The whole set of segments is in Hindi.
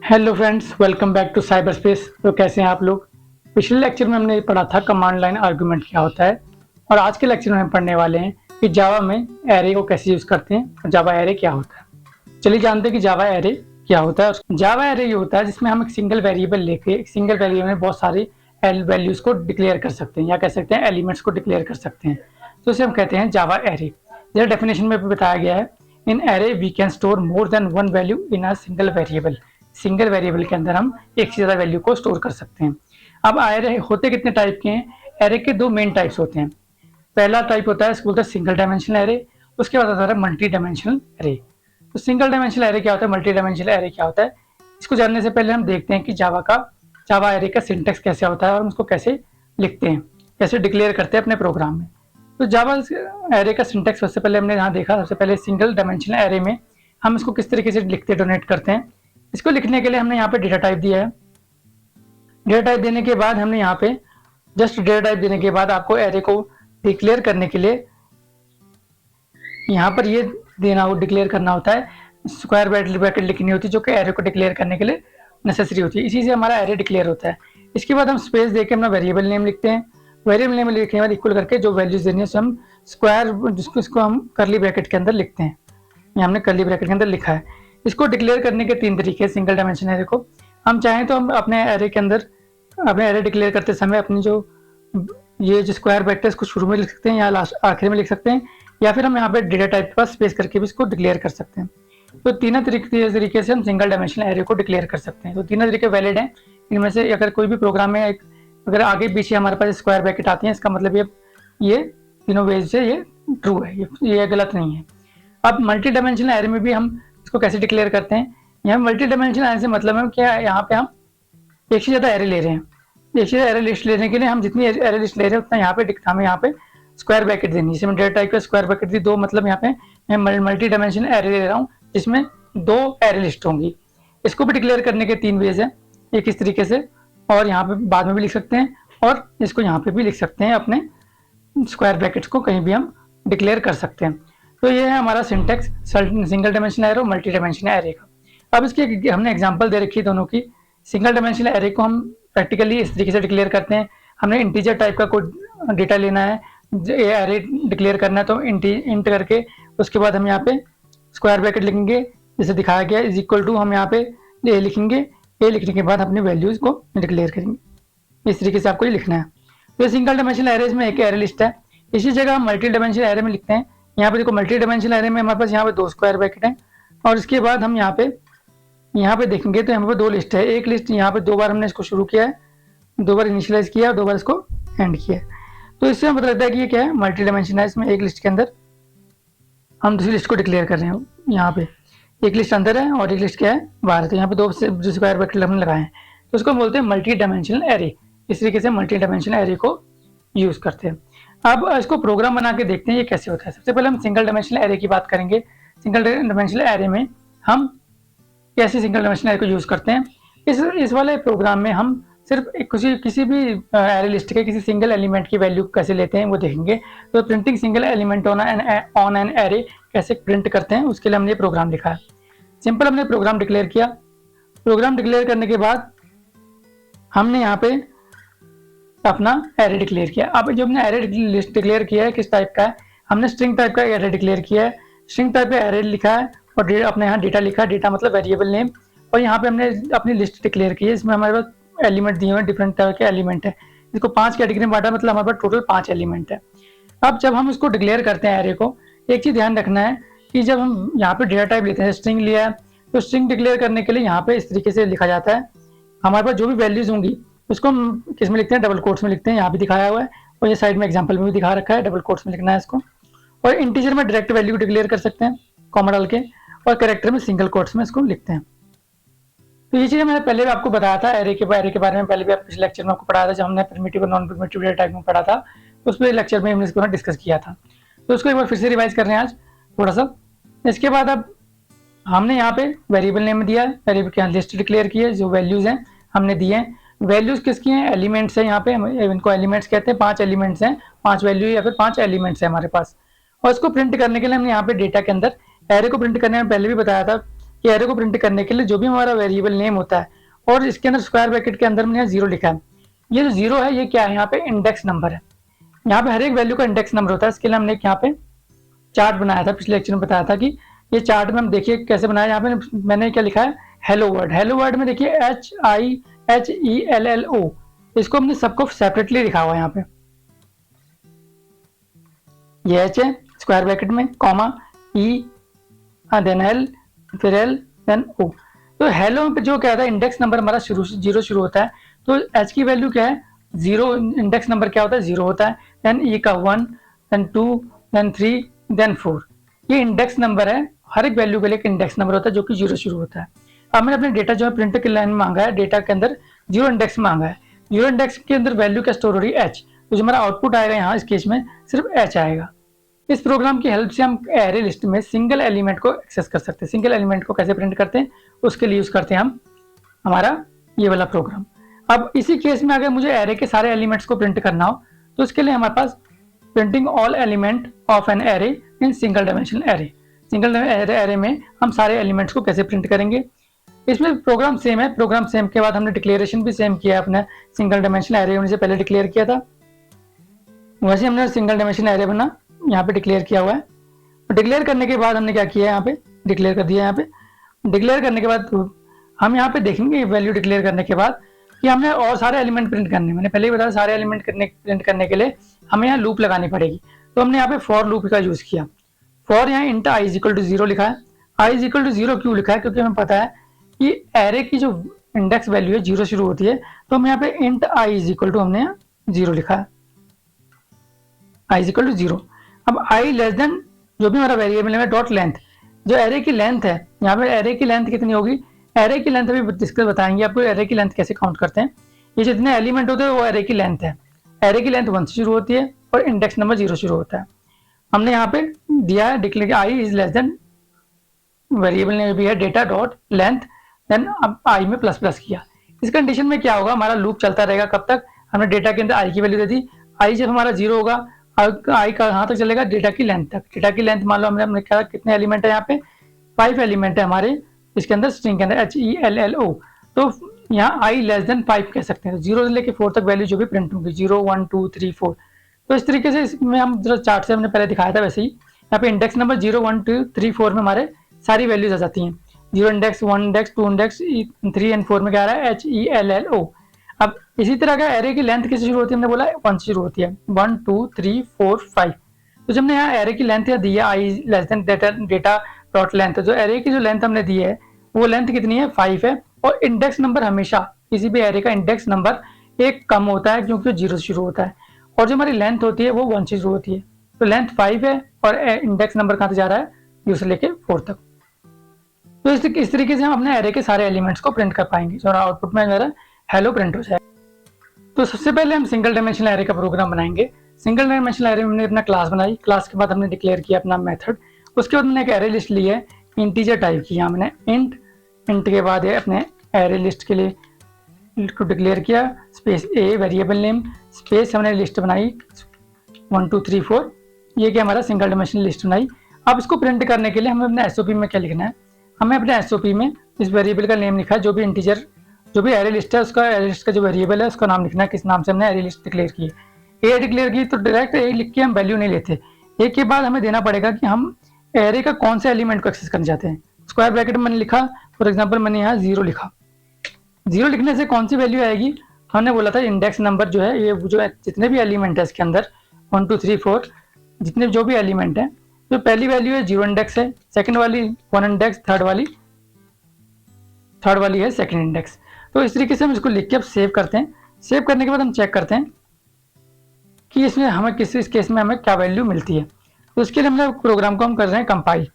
Hello friends, welcome back to cyber space. तो कैसे हैं आप लोग। पिछले लेक्चर में हमने पढ़ा था कमांड लाइन आर्गुमेंट क्या होता है, और आज के लेक्चर में हम पढ़ने वाले हैं कि जावा में एरे को कैसे यूज करते हैं और जावा एरे क्या होता है। चलिए जानते हैं कि जावा एरे क्या होता है। जावा एरे ये होता है जिसमें हम एक सिंगल वेरिएबल लेके एक सिंगल वेरिएबल में बहुत सारी वैल्यूज को डिक्लेयर कर सकते हैं, या कह सकते हैं एलिमेंट्स को डिक्लेयर कर सकते हैं। तो इसे हम कहते हैं जावा एरे। जैसे डेफिनेशन में भी बताया गया है, in array we can store more than one value in a single variable. Single variable के अंदर हम एक से ज़्यादा वैल्यू को स्टोर कर सकते हैं। अब एरे होते कितने टाइप के हैं। एरे के दो मेन टाइप्स होते हैं। पहला टाइप होता है, इसको बोलते हैं सिंगल डायमेंशनल एरे। उसके बाद आता है मल्टी डायमेंशनल एरे। तो सिंगल डायमेंशनल एरे क्या होता है, मल्टी डायमेंशनल एरे क्या होता है, इसको जानने से पहले हम देखते हैं कि जावा एरे का सिंटेक्स कैसे होता है और उसको कैसे लिखते हैं, कैसे डिक्लेयर करते हैं अपने प्रोग्राम में। तो जावा एरे का सिंटेक्स सबसे पहले हमने यहाँ देखा। सबसे पहले सिंगल डायमेंशनल एरे में हम इसको किस तरीके से लिखते डोनेट करते हैं। इसको लिखने के लिए हमने यहाँ पे डेटा टाइप दिया है। डेटा टाइप देने के बाद हमने यहाँ पे जस्ट डेटा टाइप देने के बाद आपको एरे को डिक्लेयर करने के लिए यहाँ पर ये देना हो, डिक्लेयर करना होता है, स्क्वायर ब्रैकेट लिखनी होती है जो कि एरे को डिक्लेयर करने के लिए नेसेसरी होती है। इसी से हमारा एरे डिक्लेयर होता है। इसके बाद हम स्पेस देके अपना वेरिएबल नेम लिखते हैं। वेरिएबल नेम लिखने के बाद इक्वल करके जो वैल्यूज देनी है उसे हम स्क्वायर जिसको हम करली ब्रैकेट के अंदर लिखते हैं। ये हमने करली ब्रैकेट के अंदर लिखा है। इसको डिक्लेयर करने के तीन तरीके सिंगल डायमेंशन एरे को। हम चाहें तो हम अपने एरे के अंदर अपने एरे डिक्लेयर करते समय अपनी जो ये जो स्क्वायर ब्रैकेट है इसको शुरू में लिख सकते हैं या लास्ट आखिर में लिख सकते हैं, या फिर हम यहाँ पे डेटा टाइप के पास स्पेस करके भी इसको डिक्लेयर कर सकते हैं। तो तीनों तरीके से हम सिंगल डायमेंशनल एरे को डिक्लेयर कर सकते हैं। तो तीनों तरीके वैलिड हैं। इनमें से अगर कोई भी प्रोग्राम में अगर आगे पीछे हमारे पास स्क्वायर ब्रैकेट आती है, इसका मतलब ये तीनों वेज से ये ट्रू है, ये गलत नहीं है। अब मल्टी डायमेंशनल एरे में भी हम इसको कैसे डिक्लेयर करते हैं। यहाँ मल्टी डायमेंशनल एरे से मतलब है कि यहाँ पे हम एक से ज़्यादा एरे ले रहे हैं। एक से ज़्यादा एरे लिस्ट लेने के लिए हम जितनी एरे लिस्ट ले रहे हैं उतना हमें यहाँ पे स्क्वायर ब्रैकेट देनी है। जैसे मैं डेटा टाइप का स्क्वायर ब्रैकेट दी, दो मतलब यहाँ पे मैं मल्टी डायमेंशनल एरे ले रहा हूँ जिसमें दो एरे लिस्ट होंगी। इसको भी डिक्लेयर करने के तीन वेज है, एक इस तरीके से और यहाँ पे बाद में भी लिख सकते हैं, और इसको यहाँ पे भी लिख सकते हैं। अपने स्क्वायर ब्रैकेट्स को कहीं भी हम डिक्लेयर कर सकते हैं। तो ये है हमारा सिंटेक्स सिंगल डायमेंशनल एरे और मल्टी डायमेंशनल एरे का। अब इसकी हमने एग्जांपल दे रखी है दोनों की। सिंगल डायमेंशनल एरे को हम प्रैक्टिकली इस तरीके से डिक्लेयर करते हैं। हमने इंटीजर टाइप का कोई डेटा लेना है, एरे डिक्लेयर करना है, तो इंट करके उसके बाद हम यहाँ पे स्क्वायर ब्रैकेट लिखेंगे जैसे दिखाया गया, इज इक्वल टू हम यहाँ पे ए लिखेंगे। ए लिखने के बाद अपनी वैल्यूज को डिक्लेयर करेंगे। इस तरीके से आपको ये लिखना है। तो सिंगल डायमेंशनल एरेज में एक एरे लिस्ट है। इसी जगह हम मल्टी डायमेंशनल एरे में लिखते हैं। यहाँ पे देखो मल्टी डायमेंशनल एरे में हमारे पास यहाँ पे दो स्क्वायर ब्रैकेट है, और इसके बाद हम यहाँ पे देखेंगे तो यहाँ पे दो लिस्ट है। एक लिस्ट यहाँ पे दो बार हमने इसको शुरू किया है, दो बार इनिशियलाइज किया और दो बार इसको एंड किया है। तो इससे हमें पता लगता है कि ये क्या है, मल्टी डायमेंशनल है। इसमें एक लिस्ट के अंदर हम दूसरी लिस्ट को डिक्लेयर कर रहे हैं। यहाँ पे एक लिस्ट अंदर है और एक लिस्ट क्या है, बाहर है। तो यहाँ पे दो स्क्वायर ब्रैकेट हमने लगाए हैं, तो उसको बोलते हैं मल्टी डायमेंशनल एरे। इस तरीके से मल्टी डायमेंशनल एरे को यूज करते हैं। अब इसको प्रोग्राम बना के देखते हैं ये कैसे होता है। सबसे पहले हम सिंगल डायमेंशनल एरे की बात करेंगे। सिंगल डायमेंशनल एरे में हम कैसे सिंगल डायमेंशनल एरे को यूज करते हैं। इस वाले प्रोग्राम में हम सिर्फ किसी भी एरे लिस्ट के किसी सिंगल एलिमेंट की वैल्यू कैसे लेते हैं वो देखेंगे। तो printing single element on an array कैसे प्रिंट करते हैं उसके लिए हमने प्रोग्राम लिखा है। सिंपल हमने प्रोग्राम डिक्लेयर किया। प्रोग्राम डिक्लेयर करने के बाद हमने यहाँ पे अपना एरे डिक्लेयर किया। अब जो हमने एरे लिस्ट डिक्लेयर किया है किस टाइप का है, हमने स्ट्रिंग टाइप का एरे डिक्लेयर किया है। स्ट्रिंग टाइप का एरे लिखा है और अपने यहाँ डेटा लिखा है, डेटा मतलब वेरिएबल नेम। और यहाँ पे हमने अपनी लिस्ट डिक्लेयर की है। इसमें हमारे पास एलिमेंट दिए हुए हैं, डिफरेंट तरह के एलिमेंट है। इसको 5 कैटेगरी में बांटा, मतलब हमारे पास टोटल 5 एलिमेंट है। अब जब हम इसको डिक्लेयर करते हैं एरे को, एक चीज ध्यान रखना है कि जब हम यहाँ पे डेटा टाइप लेते हैं, स्ट्रिंग लिया है, तो स्ट्रिंग डिक्लेयर करने के लिए यहाँ पे इस तरीके से लिखा जाता है। हमारे पास जो भी वैल्यूज होंगी उसको हम किस में लिखते हैं, डबल कोट्स में लिखते हैं। यहाँ पे दिखाया हुआ है और ये साइड में एग्जाम्पल में भी दिखा रखा है, डबल कोट्स में लिखना है इसको। और इंटीजर में डायरेक्ट वैल्यू डिक्लेयर कर सकते हैं कॉमा डाल के, और कैरेक्टर में सिंगल कोट्स में इसको लिखते हैं। तो ये चीज़ मैंने पहले भी आपको बताया था एरे के बारे में। पहले भी पिछले लेक्चर में आपको पढ़ाया था, जब हमने प्रिमिटिव और नॉन प्रिमिटिव डेटा टाइप में पढ़ा था, तो उस लेक्चर में हमने इसको डिस्कस किया था। तो उसको एक बार फिर से रिवाइज कर रहे हैं आज थोड़ा सा। इसके बाद अब हमने यहाँ पे वेरिएबल नेम दिया है, वेरिएबल की लिस्ट डिक्लेयर की है, जो वैल्यूज हैं हमने दिए हैं। वैल्यूज किसकी हैं, एलिमेंट्स है। यहाँ पे इनको एलिमेंट्स कहते हैं। 5 एलिमेंट्स हैं, 5 वैल्यू या फिर 5 एलिमेंट्स है हमारे पास। और इसको प्रिंट करने के लिए हमने यहाँ पे डेटा के अंदर एरे को प्रिंट करने में पहले भी बताया था कि कि एरे को प्रिंट करने के लिए जो भी हमारा वेरिएबल नेम होता है और इसके अंदर स्क्वायर ब्रैकेट के अंदर मैंने 0 लिखा है, ये जो 0 है ये क्या है, यहाँ पे इंडेक्स नंबर है। यहाँ पे हर एक वैल्यू का इंडेक्स नंबर होता है। इसके लिए हमने यहाँ पे चार्ट बनाया था, पिछले लेक्चर में बताया था कि ये चार्ट में हम देखिए कैसे बनाया। यहाँ पे मैंने क्या लिखा है, हेलो वर्ड। हेलो वर्ड में देखिए HIHELLO, इसको हमने सबको सेपरेटली लिखा हुआ है। यहाँ पे ये H है स्क्वायर ब्रैकेट में, कॉमा E, देन L, फिर L, देन O। तो हेलो पे जो क्या था, इंडेक्स नंबर हमारा शुरू से 0 शुरू होता है, तो H की वैल्यू क्या है 0, इंडेक्स नंबर क्या होता है 0 होता है, देन E का 1, देन 2, देन 3, देन 4। ये इंडेक्स नंबर है, हर एक वैल्यू के लिए एक इंडेक्स नंबर होता है जो कि 0 शुरू होता है। अब मैंने अपने डेटा जो है प्रिंटर की लाइन में मांगा है, डेटा के अंदर 0 इंडेक्स मांगा है। 0 इंडेक्स के अंदर वैल्यू क्या स्टोर हो रही है H, तो जो हमारा आउटपुट आएगा यहाँ इस केस में सिर्फ H आएगा। इस प्रोग्राम की हेल्प से हम एरे लिस्ट में सिंगल एलिमेंट को एक्सेस कर सकते हैं। सिंगल एलिमेंट को कैसे प्रिंट करते हैं, उसके लिए यूज करते हैं हम हमारा ये वाला प्रोग्राम। अब इसी केस में अगर मुझे एरे के सारे एलिमेंट्स को प्रिंट करना हो तो उसके लिए हमारे पास printing all element of an array in single dimensional array. Single array में हम सारे एलिमेंट्स को कैसे प्रिंट करेंगे, इसमें प्रोग्राम सेम है। प्रोग्राम सेम के बाद हमने डिक्लेरेशन भी सेम किया, अपने सिंगल डायमेंशनल एरे होने से पहले डिक्लेयर किया था, वैसे हमने सिंगल डायमेंशनल एरे बना यहाँ पे डिक्लेयर किया हुआ है। डिक्लेयर करने के बाद हमने क्या किया, यहाँ पे डिक्लेयर कर दिया। यहाँ पे डिक्लेयर करने के बाद हम यहाँ पे देखेंगे वैल्यू डिक्लेयर करने के बाद कि हमने और सारे एलिमेंट प्रिंट करने, मैंने पहले ही बताया सारे एलिमेंट प्रिंट करने के लिए हमें यहाँ लूप लगानी पड़ेगी। तो हमने यहाँ पे फॉर लूप का यूज किया। फॉर यहाँ इंट i इक्वल टू 0 लिखा है। i इक्वल टू 0 क्यों लिखा है, क्योंकि हमें पता है कि एरे की जो इंडेक्स वैल्यू है 0 शुरू होती है, तो हम यहाँ पे इंट i इक्वल टू हमने 0 लिखा है, i इक्वल टू 0। अब i लेस देन जो भी हमारा वेरिएबल है डॉट लेंथ, जो एरे की लेंथ है, यहाँ पे एरे की लेंथ कितनी होगी, एरे की लेंथ अभी डिस्कस बताएंगे आपको एरे की लेंथ कैसे काउंट करते हैं। ये जितने एलिमेंट होते हैं वो एरे की लेंथ है। एरे की लेंथ 1 से शुरू होती है और इंडेक्स नंबर 0 शुरू होता है। हमने यहाँ पे दिया है declare i is less than variable name भी है डेटा डॉट लेंथ, देन अब i में प्लस प्लस किया। इस कंडीशन में क्या होगा, हमारा लूप चलता रहेगा कब तक, हमने डेटा के अंदर i की वैल्यू दे दी, i जब हमारा 0 होगा i कहाँ तक चलेगा, डेटा की लेंथ तक। डेटा की लेंथ मान लो हमने क्या कितने एलिमेंट है, यहाँ पे 5 एलिमेंट है हमारे इसके अंदर, स्ट्रिंग के अंदर HELLO। तो यहाँ i लेस देन 5 कह सकते हैं, 0 से लेके 4 तक वैल्यू जो भी प्रिंट होगी 0 1 2 3 4। तो इस तरीके से इसमें हम जरा चार्ट से हमने पहले दिखाया था वैसे ही यहाँ पे इंडेक्स नंबर 0 1 2 3 4 में हमारे सारी वैल्यूज आ जाती हैं। 0 इंडेक्स 1 इंडेक्स 2 इंडेक्स 3 एंड 4 में क्या आ रहा है HELLO। अब इसी तरह का एरे की लेंथ किससे शुरू होती है, हमने बोला 1 से शुरू होती है, 1 2 3 4 5। तो जब हमने यहाँ एरे की लेंथ दी है i less than data dot length, जो एरे की जो लेंथ हमने दी है वो लेंथ कितनी है 5 है। और इंडेक्स नंबर हमेशा किसी भी एरे का इंडेक्स नंबर एक कम होता है क्योंकि 0 से शुरू होता है, और जो हमारी लेंथ होती है वो 1 से शुरू होती है। तो लेंथ 5 है और इंडेक्स नंबर कहाँ से जा रहा है 0 से लेके 4 तक। तो इस तरीके से हम अपने एरे के सारे एलिमेंट्स को प्रिंट कर पाएंगे, जो आउटपुट में मेरा हेलो प्रिंट हो जाए। तो सबसे पहले हम सिंगल डायमेंशनल एरे का प्रोग्राम बनाएंगे। सिंगल डायमेंशनल एरे में हमने अपना क्लास बनाई, क्लास के बाद हमने डिक्लेयर किया अपना मेथड, उसके बाद हमने एक एरे लिस्ट ली है इंटीजर टाइप की, हमने इंट के बाद अपने एरे लिस्ट के लिए को डिक्लेयर किया, space a variable name, space हमने लिस्ट बनाई 1 2 3 4, ये क्या हमारा सिंगल डायमेंशनल लिस्ट बनाई। अब इसको प्रिंट करने के लिए हमें अपने एसओपी में क्या लिखना है, हमें अपने एसओपी में इस वेरिएबल का नेम लिखा है, जो भी इंटीजर जो भी एरे लिस्ट है उसका एरे लिस्ट का जो वेरिएबल है उसका नाम लिखना है, किस नाम से हमने एरे लिस्ट डिक्लेयर की है। ए डिक्लेयर की तो डायरेक्ट ए लिख के हम वैल्यू नहीं लेते, ए के बाद हमें देना पड़ेगा कि हम एरे का कौन से एलिमेंट को एक्सेस करना चाहते हैं। स्क्वायर ब्रैकेट में मैंने लिखा, फॉर एग्जांपल मैंने यहाँ 0 लिखा, 0 लिखने से कौन सी वैल्यू आएगी, हमने बोला था इंडेक्स नंबर जो है ये जो जितने भी एलिमेंट है इसके अंदर 1 2 3 4 जितने जो भी एलिमेंट है, जो पहली वैल्यू है 0 इंडेक्स है, सेकंड वाली 1 इंडेक्स, थर्ड वाली है सेकंड इंडेक्स। तो इस तरीके से हम इसको लिख के अब सेव करते हैं। सेव करने के बाद हम चेक करते हैं कि इसमें हमें इस केस में हमें क्या वैल्यू मिलती है। तो इसके लिए हमने प्रोग्राम को हम कर रहे हैं कंपाइल।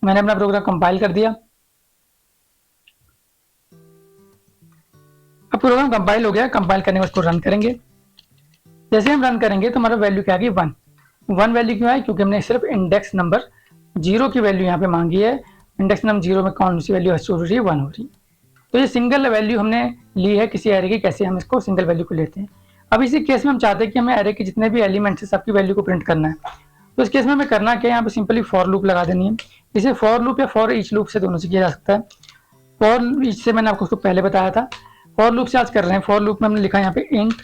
मैंने अपना प्रोग्राम कंपाइल कर दिया। अब प्रोग्राम कंपाइल हो गया, कंपाइल करने के बाद उसको रन करेंगे। जैसे हम रन करेंगे तो हमारा वैल्यू क्या आ गई 1 वैल्यू क्यों आई, क्योंकि हमने सिर्फ इंडेक्स नंबर 0 की वैल्यू यहाँ पे मांगी है। इंडेक्स नंबर 0 में कौन सी वैल्यू हो रही है 1 हो रही। तो ये सिंगल वैल्यू हमने ली है किसी एरे की, कैसे हम इसको सिंगल वैल्यू को लेते हैं। अब इसी केस में हम चाहते हैं कि हमें एरे के जितने भी एलिमेंट्स हैं सबकी वैल्यू को प्रिंट करना है। तो इस केस में हमें करना क्या है, यहाँ पे सिंपली फॉर लूप लगा देनी है। इसे फॉर लूप या फॉर ईच लूप से दोनों से किया जा सकता है। फॉर ईच से मैंने आपको उसको पहले बताया था, फॉर लूप से आज कर रहे हैं। फॉर लूप में हमने लिखा यहाँ पे इंट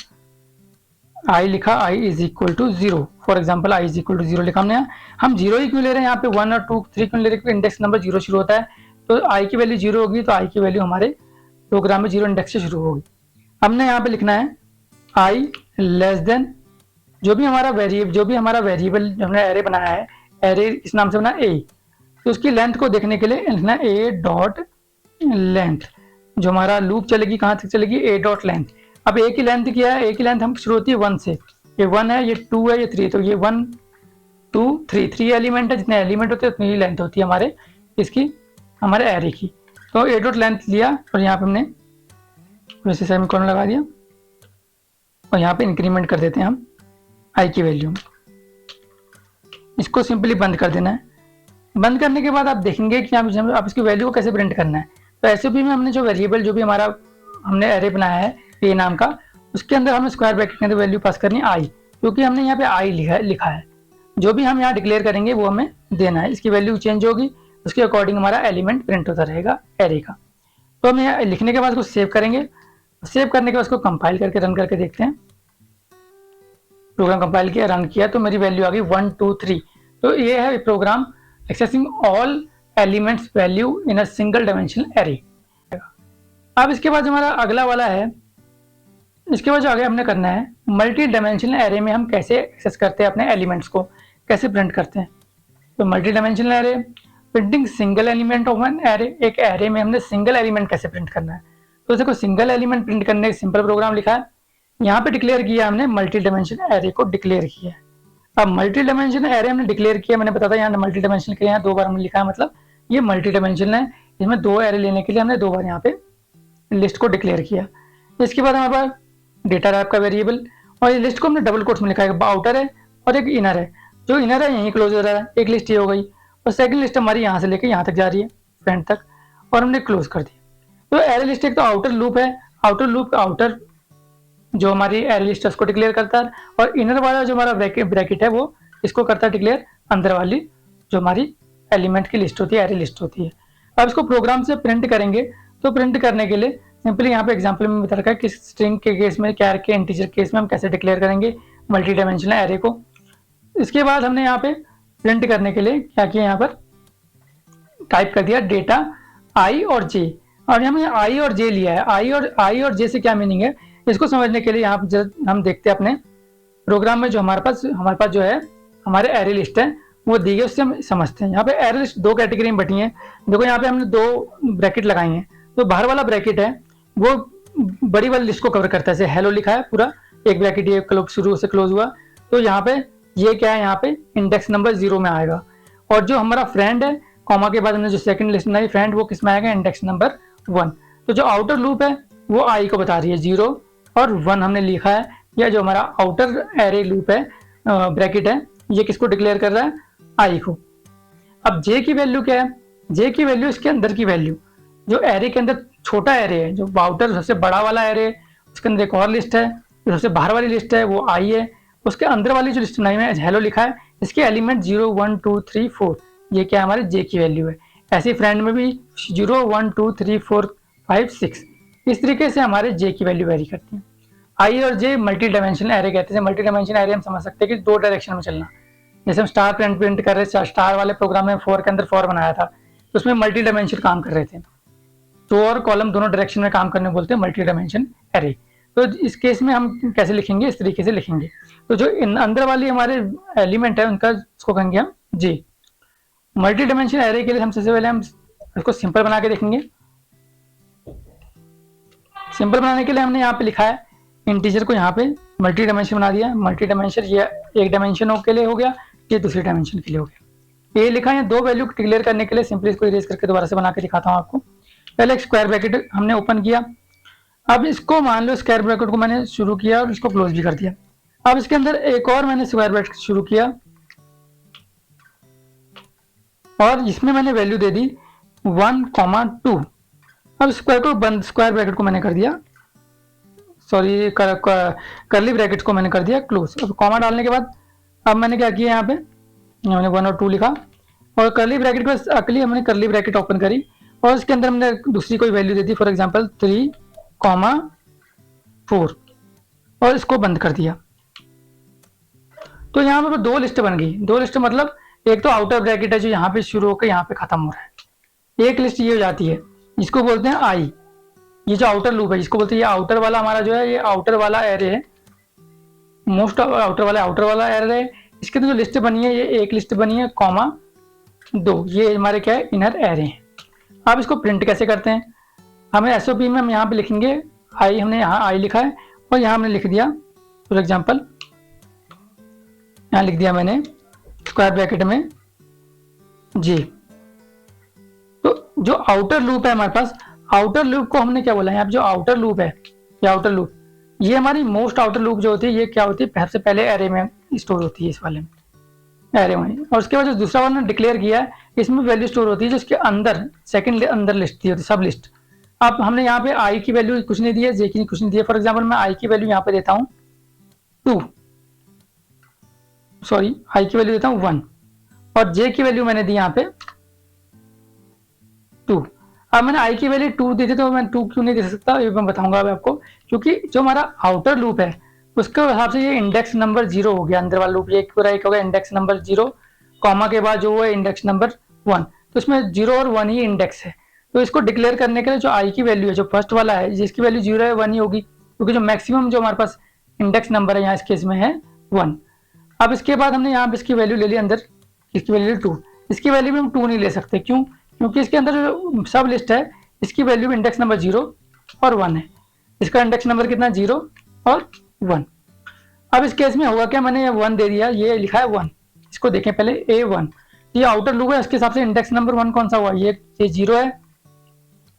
आई लिखा, I is equal to 0। For example I is equal to 0 लिखा हमने। हम 0 ही क्यों ले रहे हैं, यहाँ पे 1 और 2 3 क्यों ले रहे हैं, इंडेक्स नंबर 0 शुरू होता है, तो आई की वैल्यू 0 होगी, तो आई की वैल्यू हमारे प्रोग्राम में 0 इंडेक्स से शुरू होगी। हमने यहाँ पे लिखना है आई लेस देन जो भी हमारा वेरिएबल हमने एरे बनाया है, एरे इस नाम से बना ए, तो उसकी लेंथ को देखने के लिए लिखना ए डॉट लेंथ। जो हमारा लूप चलेगी कहाँ तक चलेगी, ए डॉट लेंथ। अब ए की लेंथ क्या है, ए की लेंथ हम शुरू होती है 1 से। ये 1 है, ये 2 है, ये 3, तो ये 1 2 3 एलिमेंट है, जितने एलिमेंट होते हैं उतनी ही लेंथ होती है हमारे इसकी, हमारे एरे की। तो ए डॉट लेंथ लिया और यहाँ पे हमने वैसे सेमीकोलन लगा दिया और यहाँ पे इंक्रीमेंट कर देते हैं हम आई की वैल्यू। इसको सिंपली बंद कर देना है। बंद करने के बाद आप देखेंगे कि आप इसकी वैल्यू को कैसे प्रिंट करना है। तो एसओपी में हमने जो वेरिएबल जो भी हमारा हमने एरे बनाया है ए नाम का, उसके अंदर हमें स्क्वायर ब्रैकेट के अंदर वैल्यू पास करनी है आई, क्योंकि हमने यहाँ पे आई लिखा है। जो भी हम यहाँ डिक्लेयर करेंगे वो हमें देना है। इसकी वैल्यू चेंज होगी, उसके अकॉर्डिंग हमारा एलिमेंट प्रिंट होता रहेगा एरे का। तो हम यहाँ लिखने के बाद उसको सेव करेंगे। सेव करने के बाद उसको कंपाइल करके रन करके देखते हैं। प्रोग्राम कंपाइल किया, रन किया, तो मेरी वैल्यू आ गई 1 2 3। तो ये है program accessing all elements value in a single dimensional array. अब इसके बाद हमारा अगला वाला है, इसके बाद जो आगे हमने करना है मल्टी डायमेंशनल एरे में हम कैसे एक्सेस करते हैं अपने एलिमेंट्स को, कैसे प्रिंट करते हैं। तो multi dimensional array printing single element of an array, एक एरे में हमने सिंगल एलिमेंट कैसे प्रिंट करना है। तो देखो सिंगल एलिमेंट प्रिंट करने का सिंपल प्रोग्राम लिखा है। यहाँ पे डिक्लेयर किया हमने मल्टी डायमेंशनल एरे को डिक्लेयर किया है। अब मल्टी डायमेंशनल एरे हमने डिक्लेयर किया, मैंने बताया यहाँ मल्टी डायमेंशनल के यहाँ 2 बार हमने लिखा है, मतलब ये मल्टी डायमेंशनल है। इसमें 2 एरे लेने के लिए हमने 2 बार यहाँ पे लिस्ट को डिक्लेयर किया। इसके बाद हमारे पास डेटा टाइप का वेरिएबल, और ये लिस्ट को हमने डबल कोट्स में लिखा है, आउटर है और एक इनर है। जो इनर है यहीं क्लोज हो रहा है, एक लिस्ट ये हो गई, और सेकंड लिस्ट हमारी यहाँ से लेके यहाँ तक जा रही है फ्रंट तक, और हमने क्लोज कर दिया। तो एरे लिस्ट एक तो आउटर लूप है, आउटर लूप आउटर जो हमारी एरे लिस्ट है उसको डिक्लेयर करता है, और इनर वाला जो हमारा ब्रैकेट है वो इसको करता है डिक्लेयर अंदर वाली जो हमारी एलिमेंट की लिस्ट होती है, एरे लिस्ट होती है। अब इसको प्रोग्राम से प्रिंट करेंगे, तो प्रिंट करने के लिए सिंपली यहाँ पे एग्जांपल में बता रखा है कि स्ट्रिंग के केस में, कैर के इंटीजर केस में हम कैसे डिक्लेयर करेंगे मल्टी डायमेंशनल एरे को। इसके बाद हमने यहाँ पे प्रिंट करने के लिए क्या किया, यहाँ पर टाइप कर दिया डेटा आई और जे, और हमने आई और जे लिया है। आई और जे से क्या मीनिंग है, इसको समझने के लिए यहाँ हम देखते हैं अपने प्रोग्राम में जो हमारे पास जो है हमारे एरे लिस्ट है वो दी गई, उससे हम समझते हैं। यहाँ पे एरे लिस्ट 2 कैटेगरी में बटी है। देखो यहाँ पे हमने 2 ब्रैकेट लगाई हैं। तो बाहर वाला ब्रैकेट है वो बड़ी वाली लिस्ट को कवर करता है, जैसे हेलो लिखा है पूरा एक ब्रैकेट, ये शुरू से क्लोज हुआ, तो यहाँ पे ये क्या है, यहाँ पे इंडेक्स नंबर 0 में आएगा। और जो हमारा फ्रेंड है, कॉमा के बाद हमने जो सेकंड लिस्ट बनाई फ्रेंड, वो किस में आएगा, इंडेक्स नंबर 1। तो जो आउटर लूप है वो आई को बता रही है, 0 और 1 हमने लिखा है। या जो हमारा आउटर एरे लूप है ब्रैकेट है, ये किसको डिक्लेयर कर रहा है, आई को। अब जे की वैल्यू क्या है, जे की वैल्यू इसके अंदर की वैल्यू, जो एरे के अंदर छोटा एरे है, जो आउटर सबसे बड़ा वाला एरे है उसके अंदर एक और लिस्ट है, जो सबसे बाहर वाली लिस्ट है वो आई है, उसके अंदर वाली जो लिस्ट बनाई है हेलो लिखा है, इसके एलिमेंट 0 1 2 3 4, ये क्या हमारे जे की वैल्यू है। ऐसे फ्रेंड में भी 0 1 2 3 4 5 6, इस तरीके से हमारे जे की वैल्यू वेरी करती है। आई और जे मल्टी डायमेंशनल एरे कहते हैं। मल्टी डायमेंशनल एरे हम समझ सकते हैं कि 2 डायरेक्शन में चलना। जैसे हम स्टार प्रिंट कर रहे थे, स्टार वाले प्रोग्राम में 4 के अंदर 4 बनाया था, तो उसमें मल्टी डायमेंशन काम कर रहे थे, 2 और कॉलम दोनों डायरेक्शन में काम करने बोलते हैं मल्टी डायमेंशन एरे। तो इस केस में हम कैसे लिखेंगे, इस तरीके से लिखेंगे। तो जो अंदर वाली हमारे एलिमेंट है उनका उसको कहेंगे हम जे। मल्टी डायमेंशन एरे के लिए हम सबसे पहले हम इसको सिंपल बना के देखेंगे। सिंपल बनाने के लिए हमने यहाँ पे लिखा है इंटीजर को यहाँ पे मल्टी डायमेंशन बना दिया। मल्टी डायमेंशन ये एक डायमेंशन के लिए हो गया, ये दूसरी डायमेंशन के लिए हो गया। ये लिखा है 2 वैल्यू क्लियर करने के लिए। सिंपली इसको इरेज करके दोबारा से बना के दिखाता हूँ आपको। पहले एक स्क्वायर ब्रैकेट हमने ओपन किया, अब इसको मान लो स्क्वायर ब्रैकेट को मैंने शुरू किया और इसको क्लोज भी कर दिया। अब इसके अंदर एक और मैंने स्क्वायर ब्रैकेट शुरू किया और इसमें मैंने वैल्यू दे दी 1, 2। अब स्क्वायर ब्रैकेट को मैंने कर दिया सॉरी करली ब्रैकेट्स को मैंने कर दिया क्लोज। अब कॉमा डालने के बाद अब मैंने क्या किया, यहाँ पे मैंने 1 और 2 लिखा और करली ब्रैकेट को अगली हमने करली ब्रैकेट ओपन करी और उसके अंदर हमने दूसरी कोई value they the, for example 3,4 और इसको बंद कर दिया। तो यहाँ पे 2 लिस्ट बन गई। 2 लिस्ट मतलब एक तो आउटर ब्रैकेट है जो यहाँ पे शुरू होकर यहाँ पे खत्म हो रहा है, एक लिस्ट ये हो जाती है जिसको बोलते हैं आई। ये जो आउटर लूप है जिसको बोलते हैं, ये आउटर वाला हमारा जो है ये आउटर वाला एरे है, मोस्ट आउटर वाला एरे है। इसके अंदर जो लिस्ट बनी है ये एक लिस्ट बनी है कॉमा 2, ये हमारे क्या है इनर एरे हैं। अब इसको प्रिंट कैसे करते हैं, हमें एसओपी में हम यहाँ पे लिखेंगे आई, हमने यहाँ आई लिखा है और यहाँ हमने लिख दिया फॉर एग्जाम्पल, यहाँ लिख दिया मैंने स्क्वायर ब्रैकेट में जी। तो जो आउटर लूप है हमारे पास, आउटर लूप को हमने क्या बोला है, यहाँ पे जो आउटर लूप है ये आउटर लूप, ये हमारी मोस्ट आउटर लूप जो होती है ये क्या होती है सबसे पहले एरे में स्टोर होती है, इस वाले में एरे में। और उसके बाद जो दूसरा वाला डिक्लेयर किया है इसमें वैल्यू स्टोर होती है जो उसके अंदर सेकंड अंदर लिस्ट होती है, सब लिस्ट। अब हमने यहाँ पे आई की वैल्यू कुछ नहीं दी है, जे की कुछ नहीं दी है। फॉर एग्जाम्पल मैं आई की वैल्यू यहाँ पे देता हूँ 2, सॉरी आई की वैल्यू देता हूँ 1 और जे की वैल्यू मैंने दी यहाँ पे 2। अब मैंने आई की वैल्यू 2 दी थी तो मैं 2 क्यों नहीं दे सकता ये मैं बताऊंगा अब आपको, क्योंकि जो हमारा आउटर लूप है उसके हिसाब से ये इंडेक्स नंबर 0 हो गया, अंदर वाला लूप ये पूरा एक हो गया इंडेक्स नंबर 0, कॉमा के बाद जो है इंडेक्स नंबर 1, तो इसमें 0 और 1 ही इंडेक्स है। तो इसको डिक्लेयर करने के लिए जो आई की वैल्यू है जो फर्स्ट वाला है जिसकी वैल्यू 0 है 1 ही होगी, क्योंकि जो मैक्सिमम जो हमारे पास इंडेक्स नंबर है यहाँ इस केस में है 1। अब इसके बाद हमने यहाँ पे इसकी वैल्यू ले ली अंदर, इसकी वैल्यू 2, इसकी वैल्यू भी हम 2 नहीं ले सकते, क्यों, क्योंकि इसके अंदर जो सब लिस्ट है इसकी वैल्यू इंडेक्स नंबर 0 और 1 है, इसका इंडेक्स नंबर कितना 0 और 1। अब इस केस में होगा क्या, मैंने ये 1 दे दिया, ये लिखा है 1, इसको देखें पहले A1, ये आउटर लूप है उसके हिसाब से इंडेक्स नंबर 1 कौन सा हुआ, ये 0 है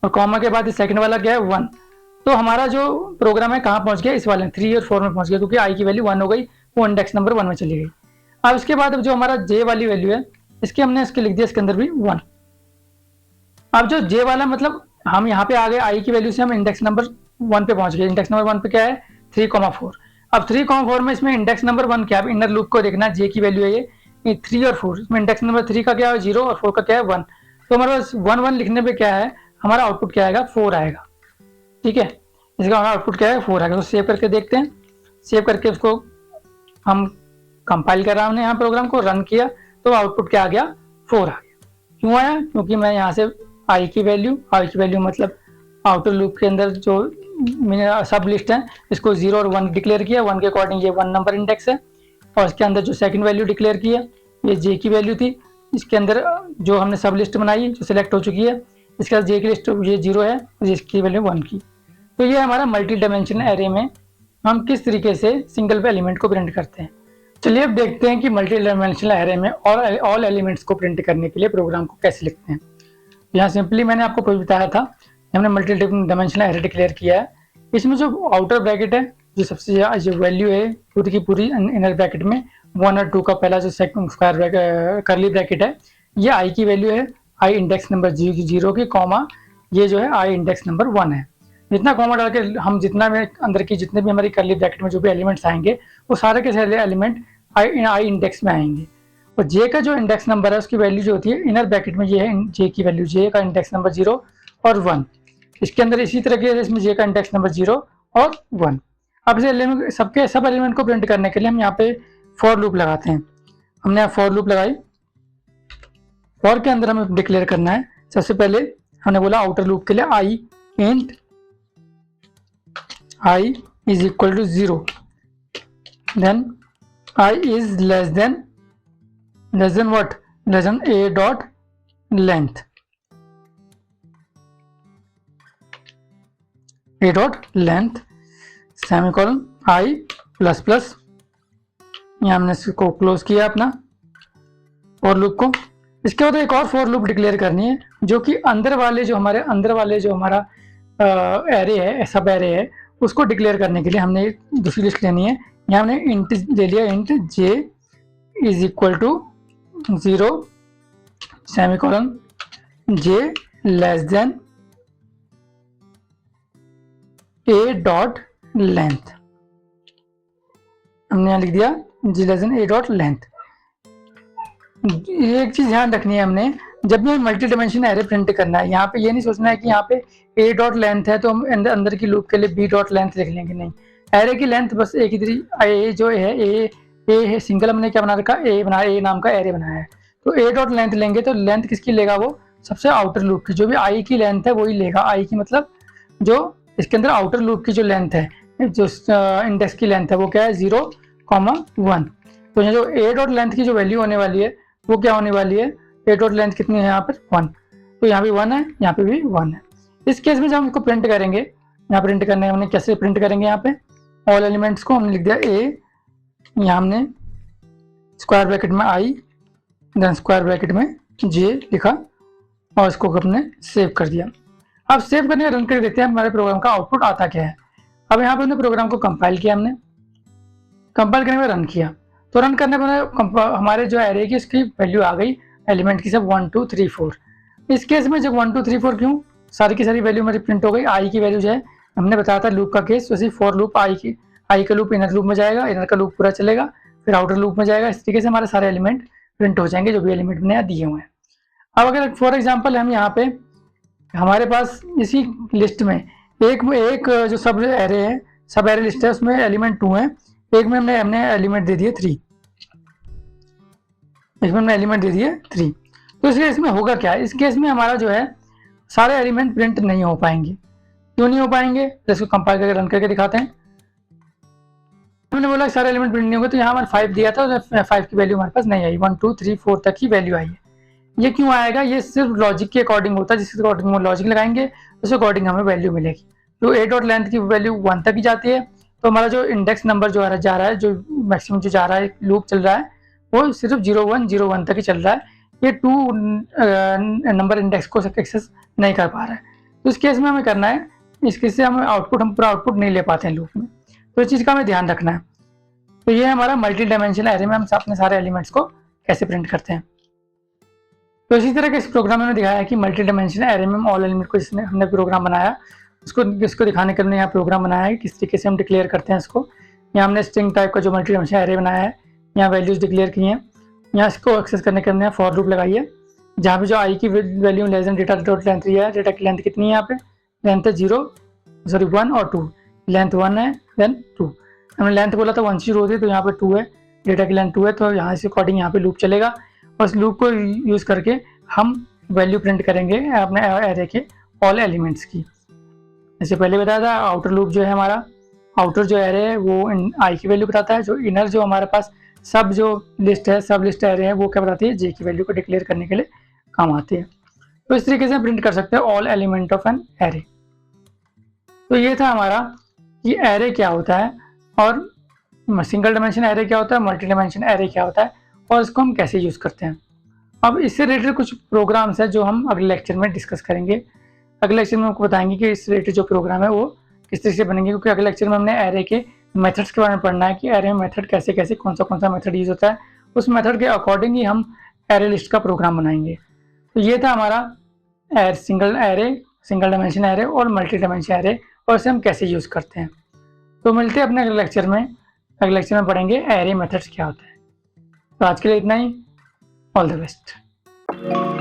और कॉमा के बाद सेकंड वाला क्या है 1। तो हमारा जो प्रोग्राम है कहाँ पहुंच गया, इस वाले 3 और 4 में पहुंच गया, क्योंकि आई की वैल्यू 1 हो गई, वो इंडेक्स नंबर 1 में चली गई। अब इसके बाद अब जो हमारा जे वाली वैल्यू है इसके हमने इसके लिख दिया इसके अंदर भी 1। अब जो जे वाला मतलब हम यहाँ पे आ गए आई की वैल्यू से हम इंडेक्स नंबर 1 पे पहुंच गए। इंडेक्स नंबर 1 पे क्या है 3,4। अब 3,4 में इसमें इंडेक्स नंबर 1 क्या है, इनर लूप को देखना, जे की वैल्यू है ये 3 और 4, इसमें इंडेक्स नंबर 3 का क्या है 0 और 4 का क्या है 1। तो हमारे पास 1 लिखने पे क्या है हमारा आउटपुट क्या आएगा 4 आएगा, ठीक है, इसका हमारा आउटपुट क्या है 4 आएगा। तो सेव करके देखते हैं, सेव करके उसको हम कंपाइल करा हमने यहाँ प्रोग्राम को रन किया तो आउटपुट क्या आ गया 4 आ गया। क्यों आया, क्योंकि मैं यहाँ से आई की वैल्यू मतलब आउटर लूप के अंदर जो सब लिस्ट है इसको 0 और 1 डिक्लेयर किया, 1 के अकॉर्डिंग ये 1 नंबर इंडेक्स है और इसके अंदर जो सेकंड वैल्यू डिक्लेयर किया ये जे की वैल्यू थी, इसके अंदर जो हमने सब लिस्ट बनाई जो सिलेक्ट हो चुकी है इसके बाद जे की लिस्ट ये 0 है और इसकी वैल्यू 1 की। तो ये हमारा मल्टी डायमेंशनल एरे में हम किस तरीके से सिंगल एलिमेंट को प्रिंट करते हैं। चलिए अब देखते हैं कि मल्टी डायमेंशनल एरे में और ऑल एलिमेंट्स को प्रिंट करने के लिए प्रोग्राम को कैसे लिखते हैं। यहाँ सिंपली मैंने आपको बताया था हमने मल्टी डायमेंशनल एरे डिक्लेयर किया है। इसमें जो आउटर ब्रैकेट है जो सबसे जो वैल्यू है पूरी की पूरी इनर ब्रैकेट में 1 और 2 का पहला जो स्क्वायर करली ब्रैकेट है ये आई की वैल्यू है, आई इंडेक्स नंबर 0 की कॉमा ये जो है आई इंडेक्स नंबर 1 है। जितना कॉमा डाल के हम जितना भी अंदर की जितने भी हमारी करली ब्रैकेट में जो भी एलिमेंट्स आएंगे वो सारे के सारे एलिमेंट आई इंडेक्स में आएंगे। और जे का जो इंडेक्स नंबर है उसकी वैल्यू जो होती है इनर ब्रैकेट में ये है जे की वैल्यू, जे का इंडेक्स नंबर 0 और 1, इसके अंदर इसी तरह के इसमें जे का इंडेक्स नंबर 0 और 1। अब इस सबके सब एलिमेंट को प्रिंट करने के लिए हम यहाँ पे फॉर लूप लगाते हैं। हमने यहाँ फॉर लूप लगाई, फॉर के अंदर हमें डिक्लेयर करना है सबसे पहले हमने बोला आउटर लूप के लिए आई int I is equal to 0, then I is less than what, less than a dot length, semicolon I plus plus, यहाँ हमने इसको क्लोज किया अपना फॉर लूप को। इसके बाद एक और फॉर लूप डिक्लेयर करनी है जो कि अंदर वाले जो हमारा एरे है सब एरे है उसको डिक्लेयर करने के लिए हमने दूसरी लिस्ट लेनी है। यहाँ हमने इंट ले लिया int J is equal to 0 semicolon J less than A dot length, हमने यहाँ लिख दिया G less than A dot length. ये एक चीज ध्यान रखनी है हमने, जब भी मल्टी डायमेंशन एरे प्रिंट करना है, यहाँ पे ये नहीं सोचना है कि यहाँ पे ए डॉट लेंथ है तो हम अंदर की लूप के लिए बी डॉट लेंथ लिख लेंगे, नहीं। एरे की लेंथ बस एक ही तरीके, ए जो है ए है सिंगल, हमने क्या बना रखा, ए नाम का एरे बनाया है, तो ए डॉट लेंथ लेंगे तो लेंथ किसकी लेगा, वो सबसे आउटर लूप की, जो भी आई की लेंथ है वही लेगा। आई की मतलब जो इसके अंदर आउटर लूप की जो लेंथ है, जो इंडेक्स की लेंथ है वो क्या है 0,1। तो यहाँ जो ए डॉट लेंथ की जो वैल्यू होने वाली है वो क्या होने वाली है, ए डॉट लेंथ कितनी है यहाँ पर 1, तो यहाँ भी 1 है, यहाँ पे भी 1 है। इस केस में जब हम इसको प्रिंट करेंगे, यहाँ प्रिंट करने हमने कैसे प्रिंट करेंगे, यहाँ पे ऑल एलिमेंट्स को हमने लिख दिया ए, यहाँ हमने स्क्वायर ब्रैकेट में आई देन स्क्वायर ब्रैकेट में जे लिखा और इसको हमने सेव कर दिया। अब सेव करने रन कर देखते हैं हमारे प्रोग्राम का आउटपुट आता क्या है। अब यहाँ पे हमने प्रोग्राम को कंपाइल किया, हमने कंपाइल करने में रन किया, तो रन करने पर हमारे जो एरे की इसकी वैल्यू आ गई एलिमेंट की सब 1 2 3 4। इस केस में जब 1 2 3 4 क्यों सारी की सारी वैल्यू हमारी प्रिंट हो गई। आई की वैल्यू जो है हमने बताया था लूप का केस, वैसे फॉर लूप आई का लूप इनर लूप में जाएगा, इनर का लूप पूरा चलेगा, फिर आउटर लूप में जाएगा। इस तरीके से हमारे सारे एलिमेंट प्रिंट हो जाएंगे जो भी एलिमेंट मैंने दिए हुए हैं। अब अगर फॉर एग्जाम्पल हम यहाँ पे हमारे पास इसी लिस्ट में एक जो सब एरे है, सब एरे लिस्ट है, उसमें एलिमेंट 2 है, एक में हमने एलिमेंट दे दिए 3, इसमें हमने एलिमेंट दे दिए 3। तो इस केस में होगा क्या, इस केस में हमारा जो है सारे एलिमेंट प्रिंट नहीं हो पाएंगे। क्यों नहीं हो पाएंगे, तो इसको कंपाइल करके रन करके दिखाते हैं। हमने बोला सारे एलिमेंट प्रिंट नहीं होंगे, तो यहाँ हमारे 5 दिया था, 5 की वैल्यू हमारे पास नहीं आई, 1 2 3 4 तक की वैल्यू आई है। ये क्यों आएगा, ये सिर्फ लॉजिक के अकॉर्डिंग होता है, जिस अकॉर्डिंग लॉजिक लगाएंगे उस अकॉर्डिंग हमें वैल्यू मिलेगी। तो ए डॉट लेंथ की वैल्यू 1 तक ही जाती है, तो हमारा जो इंडेक्स नंबर जो जा रहा है, जो मैक्सिमम जो जा रहा है लूप चल रहा है वो सिर्फ 0 1 तक ही चल रहा है, ये 2 नंबर इंडेक्स को एक्सेस नहीं कर पा रहा है। तो इस केस में हमें करना है, इस केस से हमें हम पूरा आउटपुट नहीं ले पाते हैं लूप में, तो इस चीज़ का हमें ध्यान रखना है। तो ये हमारा मल्टी डायमेंशनल एरे में हम अपने सारे एलिमेंट्स को कैसे प्रिंट करते हैं। तो इसी तरह के इस प्रोग्राम में दिखाया है कि मल्टी डायमेंशनल एरे में ऑल एलिमेंट को जिसने हमने प्रोग्राम बनाया इसको दिखाने के लिए यहाँ प्रोग्राम बनाया है किस तरीके से हम डिक्लेयर करते हैं इसको। यहाँ हमने स्ट्रिंग टाइप का जो मल्टी डायमेंशनल एरे बनाया है, यहाँ वैल्यूज डिक्लेयर की हैं, यहाँ इसको एक्सेस करने के लिए फॉर लूप लगाई है, जहाँ पे जो आई की value less than data dot length है, डेटा की लेंथ कितनी है, यहाँ पे लेंथ है 1 और 2, लेंथ 1 है देन 2, हमने लेंथ बोला था 1 से शुरू होती है, तो यहाँ पे 2 है, डेटा की लेंथ 2 है, तो यहाँ से अकॉर्डिंग यहाँ पे लूप चलेगा और इस लूप को यूज़ करके हम वैल्यू प्रिंट करेंगे अपने एरे के ऑल एलिमेंट्स की। जैसे पहले बताया था आउटर लूप जो है हमारा, आउटर जो एरे है वो आई की वैल्यू बताता है, जो इनर जो हमारे पास सब जो लिस्ट है, सब लिस्ट एरे है, वो क्या बताती है, जे की वैल्यू को डिक्लेयर करने के लिए काम आती है। तो इस तरीके से प्रिंट कर सकते हैं all element of an array. तो ये था हमारा कि एरे क्या होता है और सिंगल डायमेंशन एरे क्या होता है, मल्टी डायमेंशन एरे क्या होता है और इसको हम कैसे यूज़ करते हैं। अब इससे रिलेटेड कुछ प्रोग्राम्स हैं जो हम अगले लेक्चर में डिस्कस करेंगे। अगले लेक्चर में आपको बताएंगे कि इस रिलेटेड जो प्रोग्राम है वो किस तरीके से बनेंगे, क्योंकि अगले लेक्चर में हमने एरे के मेथड्स के बारे में पढ़ना है कि एरे में मेथड कैसे कैसे कौन सा मेथड यूज़ होता है, उस मेथड के अकॉर्डिंग ही हम एरे लिस्ट का प्रोग्राम बनाएंगे। तो ये था हमारा सिंगल डायमेंशन एरे और मल्टी डायमेंशन एरे और इसे हम कैसे यूज़ करते हैं। तो मिलते हैं अपने अगले लेक्चर में। अगले लेक्चर में पढ़ेंगे एरे मेथड्स क्या होता है। तो आज के लिए इतना ही। All the best.